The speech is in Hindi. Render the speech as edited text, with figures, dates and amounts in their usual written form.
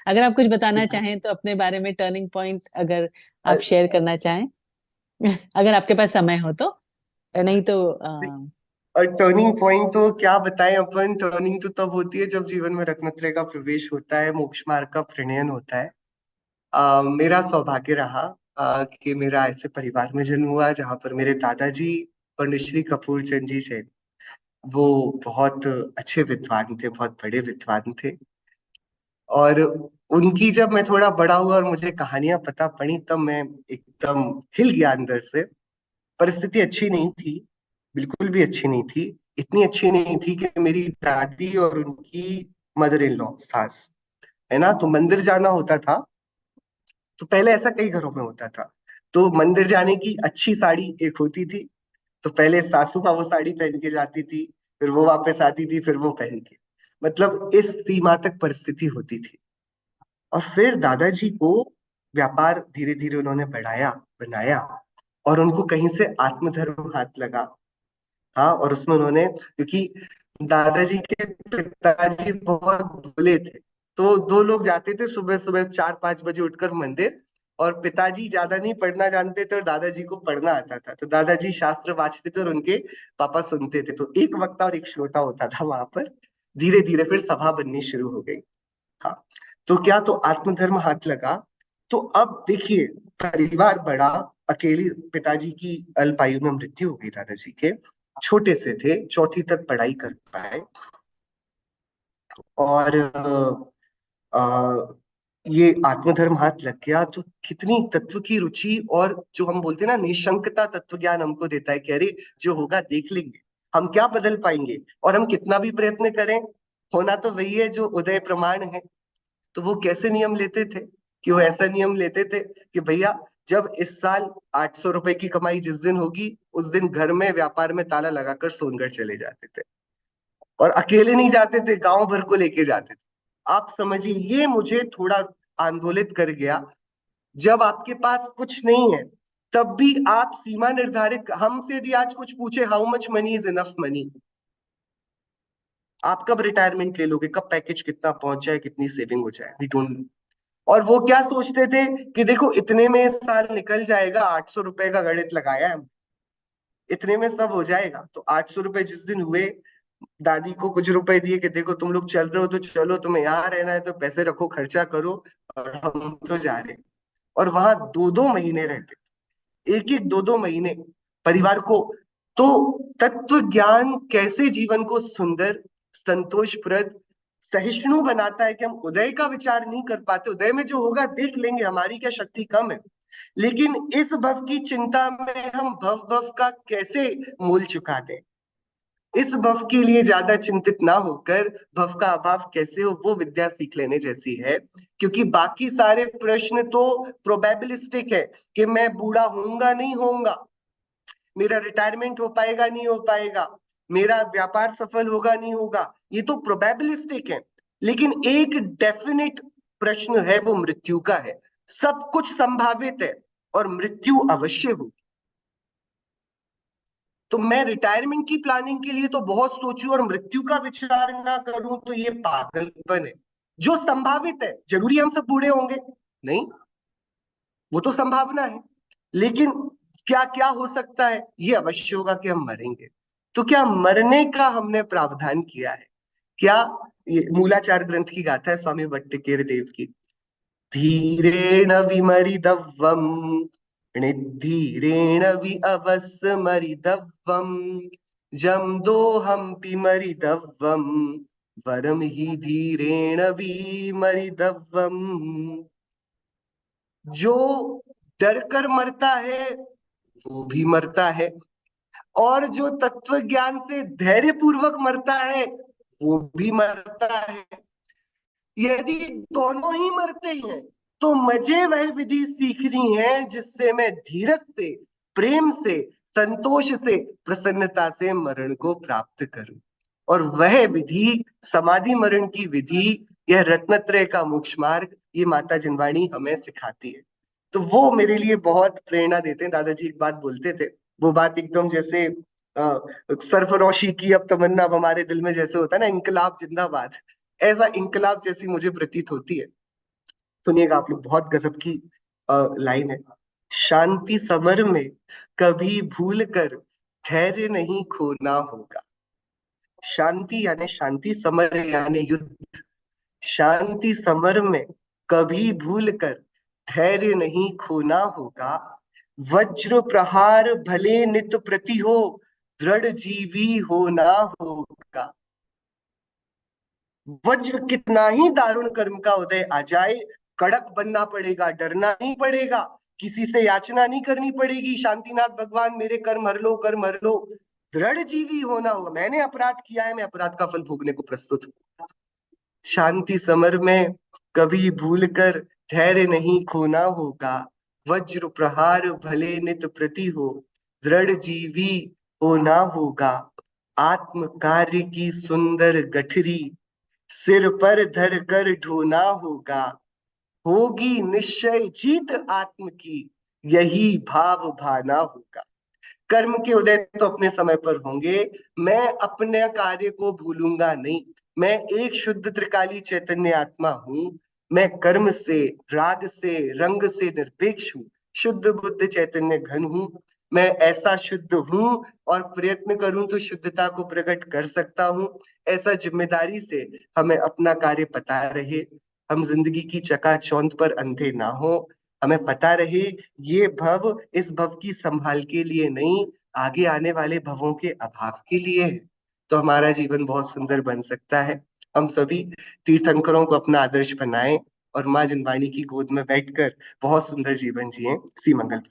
अगर आप कुछ बताना पिता चाहें तो अपने बारे में, टर्निंग पॉइंट अगर अ, आप शेयर करना चाहें। अगर आपके पास समय हो तो, नहीं तो और टर्निंग पॉइंट तो क्या बताएं अपन। टर्निंग तो तब होती है जब जीवन में रत्नत्रय का प्रवेश होता है, मोक्ष मार्ग का प्रणयन होता है। मेरा सौभाग्य रहा कि मेरा ऐसे परिवार में जन्म हुआ जहाँ पर मेरे दादाजी पंडित श्री कपूर चंद जी थे। वो बहुत अच्छे विद्वान थे, बहुत बड़े विद्वान थे। और उनकी जब मैं थोड़ा बड़ा हुआ और मुझे कहानियां पता पड़ी, तब मैं एकदम हिल गया अंदर से। परिस्थिति अच्छी नहीं थी, बिल्कुल भी अच्छी नहीं थी। इतनी अच्छी नहीं थी कि मेरी दादी और उनकी मदर इन लॉ, सास, है ना, तो मंदिर जाना होता था। तो पहले ऐसा कई घरों में होता था। तो मंदिर जाने की अच्छी साड़ी एक होती थी। तो पहले सासू माँ वो साड़ी पहन के जाती थी, फिर वो वापस आती थी, फिर वो पहन के, मतलब इस सीमा तक परिस्थिति होती थी। और फिर दादाजी को व्यापार धीरे धीरे उन्होंने बढ़ाया, बनाया, और उनको कहीं से आत्मधर्म हाथ लगा। हाँ, और उसमें उन्होंने, क्योंकि दादाजी के पिताजी बहुत भोले थे, तो दो लोग जाते थे सुबह सुबह 4-5 बजे उठकर मंदिर। और पिताजी ज्यादा नहीं पढ़ना जानते थे और दादाजी को पढ़ना आता था, तो दादाजी शास्त्र वांचते थे और उनके पापा सुनते थे। तो एक वक्ता और एक श्रोता होता था वहां पर। धीरे धीरे फिर सभा बननी शुरू हो गई। हाँ, तो क्या, तो आत्मधर्म हाथ लगा। तो अब देखिए, परिवार बड़ा, अकेली पिताजी की अल्प आयु में मृत्यु हो गई दादाजी के। छोटे से थे, चौथी तक पढ़ाई कर पाए। और ये आत्मधर्म हाथ लग गया तो कितनी तत्व की रुचि, और जो हम बोलते हैं ना, निशंकता तत्व ज्ञान हमको देता है कि अरे, जो होगा देख लेंगे, हम क्या बदल पाएंगे, और हम कितना भी प्रयत्न करें, होना तो वही है जो उदय प्रमाण है। तो वो कैसे नियम लेते थे, कि वो ऐसा नियम लेते थे कि भैया, जब इस साल 800 रुपए की कमाई जिस दिन होगी, उस दिन घर में व्यापार में ताला लगाकर सोनगढ़ चले जाते थे। और अकेले नहीं जाते थे, गांव भर को लेके जाते थे। आप समझिए, ये मुझे थोड़ा आंदोलित कर गया। जब आपके पास कुछ नहीं है, तब भी आप सीमा निर्धारित, हमसे भी आज कुछ पूछे, how much money is enough money, आप कब रिटायरमेंट ले लोगे, कब पैकेज कितना पहुंच जाए, कितनी सेविंग हो जाए, वी डोंट। और वो क्या सोचते थे कि देखो, इतने में साल निकल जाएगा, 800 रुपए का गणित लगाया है, इतने में सब हो जाएगा। तो 800 रुपए जिस दिन हुए, दादी को कुछ रुपए दिए कि देखो, तुम लोग चल रहे हो तो चलो, तुम्हें यहाँ रहना है तो पैसे रखो, खर्चा करो, और हम तो जा रहे हैं। और वहां 2-2 महीने रहते, एक एक 2-2 महीने परिवार को। तो तत्व ज्ञान कैसे जीवन को सुंदर, संतोषप्रद, सहिष्णु बनाता है, कि हम उदय का विचार नहीं कर पाते, उदय में जो होगा देख लेंगे, हमारी क्या शक्ति कम है। लेकिन इस भव की चिंता में हम भव भव का कैसे मूल चुका दें, इस भव के लिए ज्यादा चिंतित ना होकर भव का अभाव कैसे हो, वो विद्या सीख लेने जैसी है। क्योंकि बाकी सारे प्रश्न तो प्रोबेबिलिस्टिक है, कि मैं बूढ़ा होऊंगा नहीं होऊंगा, मेरा रिटायरमेंट हो पाएगा नहीं हो पाएगा, मेरा व्यापार सफल होगा नहीं होगा, ये तो प्रोबेबिलिस्टिक है। लेकिन एक डेफिनेट प्रश्न है, वो मृत्यु का है। सब कुछ संभावित है, और मृत्यु अवश्य होगी। तो मैं रिटायरमेंट की प्लानिंग के लिए तो बहुत सोचूं और मृत्यु का विचार ना करूं, तो ये पागलपन है। जो संभावित है, जरूरी हम सब बूढ़े होंगे नहीं, वो तो संभावना है। लेकिन क्या क्या हो सकता है, ये अवश्य होगा कि हम मरेंगे। तो क्या मरने का हमने प्रावधान किया है क्या? ये मूलाचार ग्रंथ की गाथा है स्वामी भट्टिकेर देव की। धीरेण विमरिदव्वम्, निधीरेण वि अवस्मरिदव्वम्, जम दोहम पिमरिदव्वम्, वरम ही धीरेण विमरिदव्वम्। जो डर कर मरता है, वो भी मरता है, और जो तत्व ज्ञान से धैर्य पूर्वक मरता है, वो भी मरता है। यदि दोनों ही मरते हैं, तो मुझे वह विधि सीखनी है जिससे मैं धीरज से, प्रेम से, संतोष से, प्रसन्नता से मरण को प्राप्त करूं। और वह विधि, समाधि मरण की विधि, यह रत्नत्रय का मोक्ष मार्ग, ये माता जिनवाणी हमें सिखाती है। तो वो मेरे लिए बहुत प्रेरणा देते हैं। दादाजी एक बात बोलते थे, वो बात एकदम जैसे सरफरोशी की अब तमन्ना अब हमारे दिल में जैसे होता है ना, इनकलाब जिंदाबाद, ऐसा इनकलाब जैसी मुझे प्रतीत होती है। सुनिएगा आप लोग, बहुत गजब की लाइन है। शांति समर में कभी भूल कर धैर्य नहीं खोना होगा। शांति यानी शांति, समर यानी युद्ध। शांति समर में कभी भूल कर धैर्य नहीं खोना होगा। वज्र प्रहार भले नित प्रति हो, दृढ़ जीवी होना होगा। वज्र कितना ही दारुण कर्म का उदय आ जाए, कड़क बनना पड़ेगा, डरना नहीं पड़ेगा, किसी से याचना नहीं करनी पड़ेगी, शांतिनाथ भगवान मेरे कर्म हर लो, कर्म हर लो। दृढ़ जीवी होना होगा, मैंने अपराध किया है, मैं अपराध का फल भोगने को प्रस्तुत हूँ। शांति समर में कभी भूल कर धैर्य नहीं खोना होगा। वज्र प्रहार भले नित प्रति हो, दृढ़ जीवी होना होगा। आत्म कार्य की सुंदर गठरी सिर पर धर कर ढोना होगा। होगी निश्चय जीत आत्म की, यही भाव भाना होगा। कर्म के उदय तो अपने समय पर होंगे, मैं अपने कार्य को भूलूंगा नहीं। मैं एक शुद्ध त्रिकाली चैतन्य आत्मा हूँ। मैं कर्म से, राग से, रंग से निरपेक्ष हूँ। शुद्ध बुद्ध चैतन्य घन हूँ। मैं ऐसा शुद्ध हूँ और प्रयत्न करूं तो शुद्धता को प्रकट कर सकता हूँ। ऐसा जिम्मेदारी से हमें अपना कार्य पता रहे, हम जिंदगी की चकाचौंध पर अंधे ना हो। हमें पता रहे ये भव इस भव की संभाल के लिए नहीं, आगे आने वाले भवों के अभाव के लिए है। तो हमारा जीवन बहुत सुंदर बन सकता है। हम सभी तीर्थंकरों को अपना आदर्श बनाएं और माँ जिनवाणी की गोद में बैठकर बहुत सुंदर जीवन जिएं। सी मंगल।